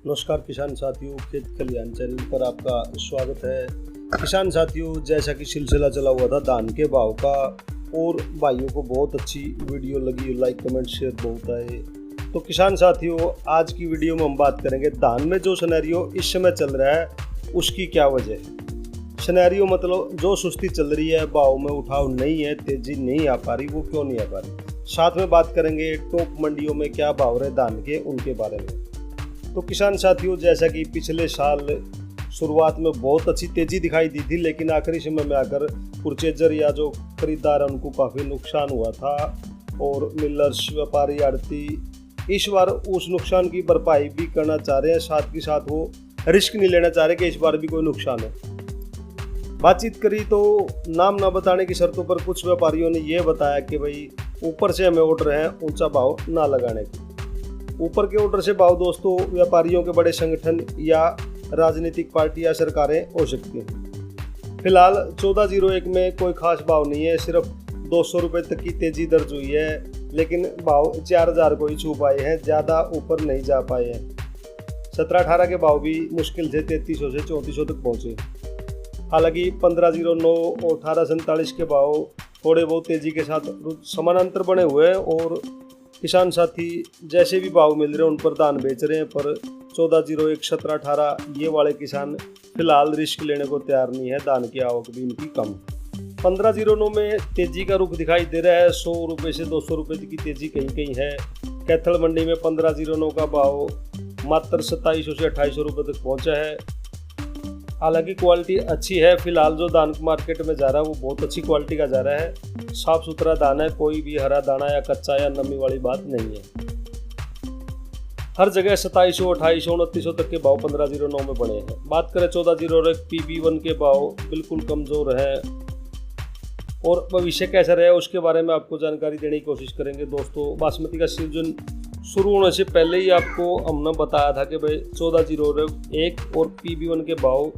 नमस्कार किसान साथियों, खेत खलिहान चैनल पर आपका स्वागत है। किसान साथियों, जैसा कि सिलसिला चला हुआ था धान के भाव का और भाइयों को बहुत अच्छी वीडियो लगी, लाइक कमेंट शेयर बहुत आए। तो किसान साथियों, आज की वीडियो में हम बात करेंगे धान में जो सिनेरियो इस समय चल रहा है उसकी क्या वजह है। सिनेरियो मतलब जो सुस्ती चल रही है, भाव में उठाव नहीं है, तेजी नहीं आ पा रही, वो क्यों नहीं आ पा रही। साथ में बात करेंगे टॉप मंडियों में क्या भाव रहे धान के, उनके बारे में। तो किसान साथियों, जैसा कि पिछले साल शुरुआत में बहुत अच्छी तेजी दिखाई दी थी, लेकिन आखिरी समय में आकर परचेजर या जो खरीदार है उनको काफ़ी नुकसान हुआ था और मिलर्स, व्यापारी, आड़ती इस बार उस नुकसान की भरपाई भी करना चाह रहे हैं। साथ ही साथ वो रिस्क नहीं लेना चाह रहे कि इस बार भी कोई नुकसान हो। बातचीत करी तो नाम ना बताने की शर्तों पर कुछ व्यापारियों ने ये बताया कि भाई ऊपर से हमें ऑर्डर है, ऊंचा भाव ना लगाने की। ऊपर के ऑर्डर से भाव दोस्तों व्यापारियों के बड़े संगठन या राजनीतिक पार्टी या सरकारें हो सकती हैं। फिलहाल 1401 में कोई खास भाव नहीं है, सिर्फ 200 रुपये तक की तेजी दर्ज हुई है, लेकिन भाव 4000 को ही छू पाए हैं, ज़्यादा ऊपर नहीं जा पाए हैं। 17-18 के भाव भी मुश्किल से 3300 से 3400 तक पहुँचे। हालांकि 1509 और 1847 के भाव थोड़े बहुत तेजी के साथ समानांतर बने हुए हैं और किसान साथी जैसे भी भाव मिल रहे हैं उन पर धान बेच रहे हैं। पर 1401, 17-18 ये वाले किसान फिलहाल रिस्क लेने को तैयार नहीं है, धान की आवक भी इनकी कम। 1509 में तेजी का रुख दिखाई दे रहा है, 100 रुपये से 200 रुपये की तेजी कहीं कहीं है। कैथल मंडी में 1509 का भाव मात्र 2700 से 2800 रुपये तक पहुँचा है। हालांकि क्वालिटी अच्छी है, फिलहाल जो धान मार्केट में जा रहा है वो बहुत अच्छी क्वालिटी का जा रहा है, साफ सुथरा दाना है, कोई भी हरा दाना या कच्चा या नमी वाली बात नहीं है। हर जगह 2700, 2800, 2900 तक के भाव 1509 में बढ़े हैं। बात करें 1401 PB1 के भाव बिल्कुल कमज़ोर हैं और भविष्य कैसा रहे उसके बारे में आपको जानकारी देने की कोशिश करेंगे। दोस्तों, बासमती का सीजन शुरू होने से पहले ही आपको हमने बताया था कि भाई 1401 और PB1 के भाव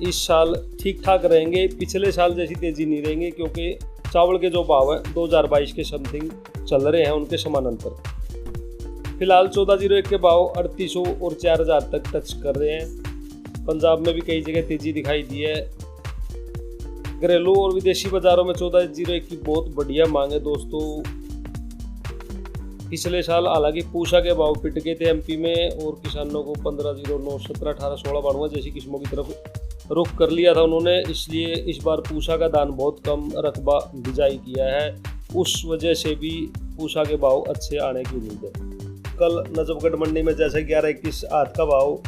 इस साल ठीक ठाक रहेंगे, पिछले साल जैसी तेज़ी नहीं रहेंगे, क्योंकि चावल के जो भाव हैं 2022 के समथिंग चल रहे हैं, उनके समानांतर। फिलहाल 1401 के भाव 3800 और 4000 तक टच कर रहे हैं। पंजाब में भी कई जगह तेज़ी दिखाई दी है। घरेलू और विदेशी बाज़ारों में 1401 की बहुत बढ़िया मांग है दोस्तों। पिछले साल हालांकि पूसा के भाव पिट गए थे MP में और किसानों को 1509, 17, 18, 16 बानुआ जैसी किस्मों की तरफ रुख कर लिया था उन्होंने, इसलिए इस बार पूसा का दान बहुत कम रकबा बिजाई किया है। उस वजह से भी पूसा के भाव अच्छे आने की उम्मीद है। कल नजफगढ़ मंडी में जैसे 1121 आठ का भाव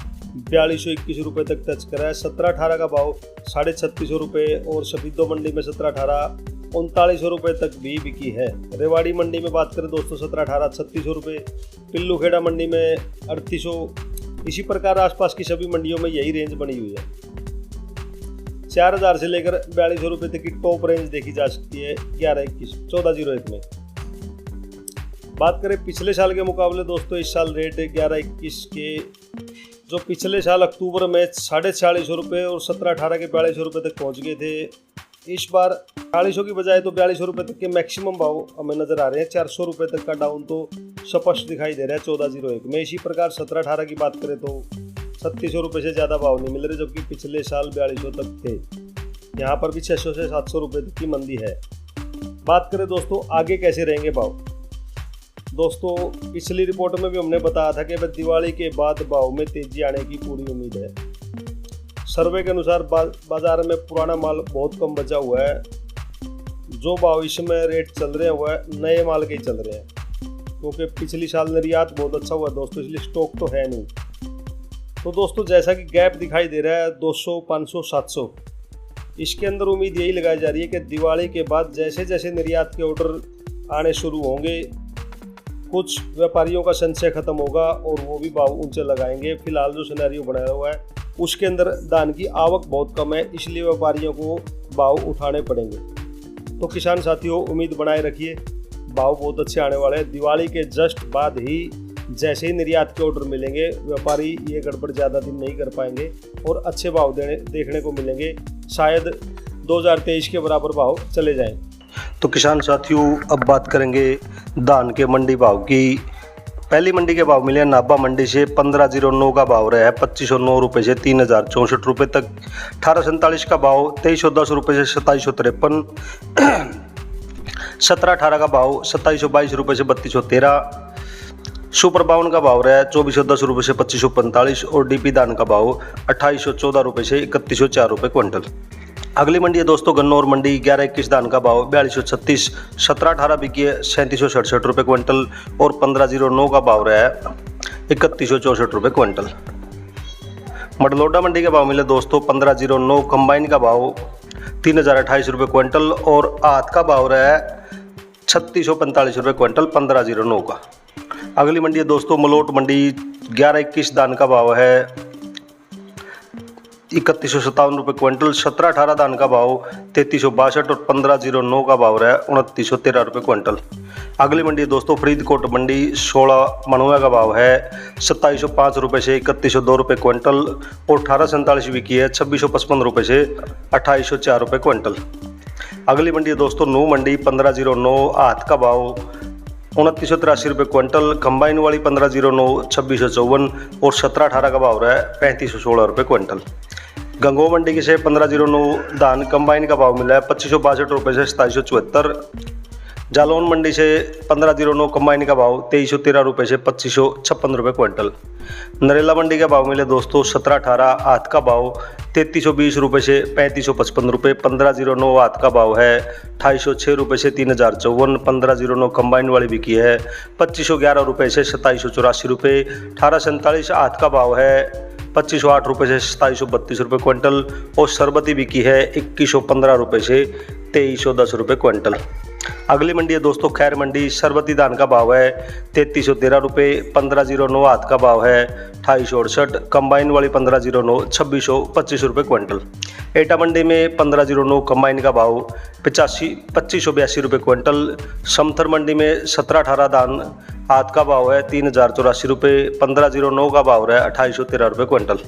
4221 रुपये तक टच करा है। 17-18 का भाव 3650 रुपये और शफीदो मंडी में 17-18 3900 रुपये तक भी बिकी है। रेवाड़ी मंडी में बात करें दोस्तों 17-18 3600 रुपये, पिल्लू खेड़ा मंडी में 3800। इसी प्रकार आसपास की सभी मंडियों में यही रेंज बनी हुई है। 4000 से लेकर 4200 रुपये तक की टॉप रेंज देखी जा सकती है 1401 में। बात करें पिछले साल के मुकाबले दोस्तों, इस साल रेट 1121 के जो पिछले साल अक्टूबर में 4650 रुपये और 17-18 के 4200 रुपये तक पहुंच गए थे, इस बार 4000 की बजाय तो 4200 रुपये तक के मैक्सिमम भाव हमें नजर आ रहे हैं। 400 रुपये तक का डाउन तो स्पष्ट दिखाई दे रहा है 1401 में। इसी प्रकार 17-18 की बात करें तो 3600 रुपये से ज़्यादा भाव नहीं मिल रहे, जबकि पिछले साल 4200 तक थे। यहाँ पर भी 600 से 700 रुपये तक की मंदी है। बात करें दोस्तों आगे कैसे रहेंगे भाव। दोस्तों, पिछली रिपोर्ट में भी हमने बताया था कि दिवाली के बाद भाव में तेजी आने की पूरी उम्मीद है। सर्वे के अनुसार बाजार में पुराना माल बहुत कम बचा हुआ है। जो भाव इस समय रेट चल रहे हैं वह नए माल के ही चल रहे हैं, क्योंकि पिछली साल निर्यात बहुत अच्छा हुआ दोस्तों, इसलिए स्टॉक तो है नहीं। तो दोस्तों, जैसा कि गैप दिखाई दे रहा है 200, 500, 700, इसके अंदर उम्मीद यही लगाई जा रही है कि दिवाली के बाद जैसे जैसे निर्यात के ऑर्डर आने शुरू होंगे, कुछ व्यापारियों का संशय खत्म होगा और वो भी भाव ऊंचे लगाएंगे। फिलहाल जो सिनेरियो बनाया हुआ है उसके अंदर धान की आवक बहुत कम है, इसलिए व्यापारियों को भाव उठाने पड़ेंगे। तो किसान साथियों, उम्मीद बनाए रखिए, भाव बहुत अच्छे आने वाले हैं। दिवाली के जस्ट बाद ही जैसे ही निर्यात के ऑर्डर मिलेंगे, व्यापारी ये गड़बड़ ज़्यादा दिन नहीं कर पाएंगे और अच्छे भाव देखने को मिलेंगे। शायद 2023 के बराबर भाव चले जाएं। तो किसान साथियों, अब बात करेंगे धान के मंडी भाव की। पहली मंडी के भाव मिले नाभा मंडी से 1509 का भाव रहा है 2509 रुपये से 3064 रुपये तक। 1847 का भाव 2310 रुपये से 2753। 1718 का भाव 2722 रुपये से 3213। सुपर 52 का भाव रहा है 2410 रुपये से 2545 और डीपी धान का भाव 2814 रुपये से 3104 रुपये क्विंटल। अगली मंडी है दोस्तों गन्नौर मंडी। 11-21 धान का भाव 4236। 17-18 बिकी है 3767 रुपये क्विंटल और 1509 का भाव रहा है 3164 रुपये क्विंटल। मडलोडा मंडी के भाव मिले दोस्तों 1509। कंबाइन का भाव 3028 रुपये क्विंटल और आठ का भाव रहा है 3645 रुपये क्विंटल 1509 का। अगली मंडी है दोस्तों मलोट मंडी। 11-21 धान का भाव है 3157 रुपये क्विंटल। 17-18 धान का भाव 3362 और 1509 का भाव रहा है 2913 रुपये क्विंटल। अगली मंडी है दोस्तों फरीदकोट मंडी। 16 मनुआ का भाव है 2705 रुपये से 3102 रुपये क्विंटल और 1847 बिकी है 2655 रुपये से 2804 रुपये क्विंटल। अगली मंडी है दोस्तों नू मंडी। 1509 आठ का भाव 2983 रुपये क्विंटल। कंबाइन वाली 1509 2654 और 17-18 का भाव रहा है 3516 रुपये क्विंटल। गंगो मंडी के से 1509 धान कंबाइन का भाव मिला है 2562 रुपये से 2774। जालौन मंडी से 1509 कंबाइन का भाव 2313 रुपये से 2556 रुपये क्विंटल। नरेला मंडी का भाव मिले दोस्तों 17-18 आठ का भाव 3320 रुपये से 3555 रुपये। 1509 आठ का भाव है 2806 रुपये से 3054। 1509 कंबाइन वाली बिकी है 2511 रुपये से 2784 रुपये। 1847 आठ का भाव है 2508 रुपये से 2732 रुपये क्विंटल और सरबती बिकी है 2115 रुपये से 2310 रुपये क्विंटल। अगली मंडी है दोस्तों खैर मंडी। सरबती धान का भाव है 3313 रुपये। 1509 आठ का भाव है 2868। कंबाइन वाली 1509 2625 रुपये क्विंटल। एटा मंडी में 1509 कंबाइन का भाव 2582 रुपये क्विंटल। समथर मंडी में 17-18 धान आठ का भाव है 3084 रुपये। 1509 का भाव रहा है 2813 रुपये क्विंटल।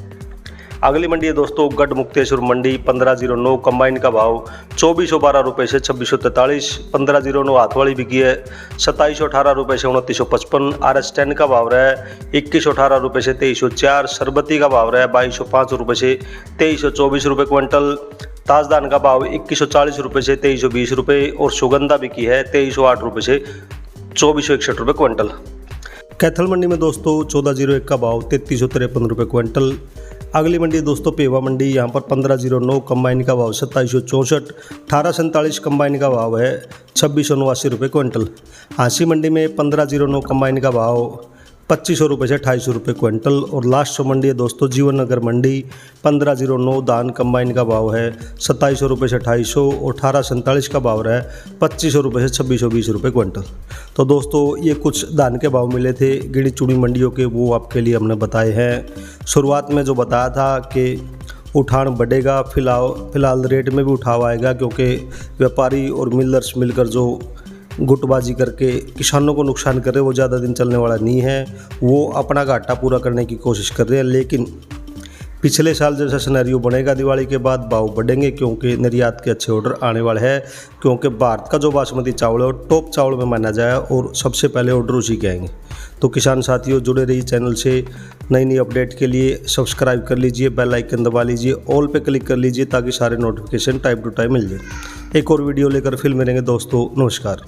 अगली मंडी है दोस्तों गढ़ मुक्तेश्वर मंडी। 1509 कंबाइन का भाव 2412 रुपये से 2643। 1509 हाथ वाली बिकी है 2718 रुपये से 2955। RS10 का भाव रहा है 2118 रुपये से 2304। सरबती का भाव रहा है 2205 रुपये से 2324 रुपये क्विंटल। ताजदान का भाव 2140 रुपये से 2320 रुपये और सुगंधा बिकी है 2308 रुपये से 2461 रुपये क्विंटल। कैथल मंडी में दोस्तों 1401 का भाव 3353 रुपये क्विंटल। अगली मंडी दोस्तों पेवा मंडी। यहाँ पर 1509 कंबाइन का भाव 2764। 1847 कंबाइन का भाव है 2689 रुपये क्विंटल। हांसी मंडी में 1509 कंबाइन का भाव 2500 रुपये से 2800 रुपये क्विंटल। और लास्ट मंडी है दोस्तों जीवन नगर मंडी। 1509 धान कंबाइन का भाव है 2700 रुपये से 2800 और 1847 का भाव रहा है 2500 रुपये से 2620 रुपये क्विंटल। तो दोस्तों ये कुछ धान के भाव मिले थे गिनी चुनी मंडियों के, वो आपके लिए हमने बताए हैं। शुरुआत में जो बताया था कि उठान बढ़ेगा, फिलहाल रेट में भी उठाव आएगा क्योंकि व्यापारी और मिलर्स मिलकर जो गुटबाजी करके किसानों को नुकसान कर रहे हैं वो ज़्यादा दिन चलने वाला नहीं है। वो अपना घाटा पूरा करने की कोशिश कर रहे हैं, लेकिन पिछले साल जैसा सिनेरियो बनेगा दिवाली के बाद भाव बढ़ेंगे क्योंकि निर्यात के अच्छे ऑर्डर आने वाले हैं। क्योंकि भारत का जो बासमती चावल है वो टॉप चावल में माना जाए और सबसे पहले ऑर्डर उसी के आएंगे। तो किसान साथियों जुड़े रहिए चैनल से। नई नई अपडेट के लिए सब्सक्राइब कर लीजिए, बेल आइकन दबा लीजिए, ऑल पे क्लिक कर लीजिए ताकि सारे नोटिफिकेशन टाइम टू टाइम मिल जाए। एक और वीडियो लेकर फिर मिलेंगे दोस्तों। नमस्कार।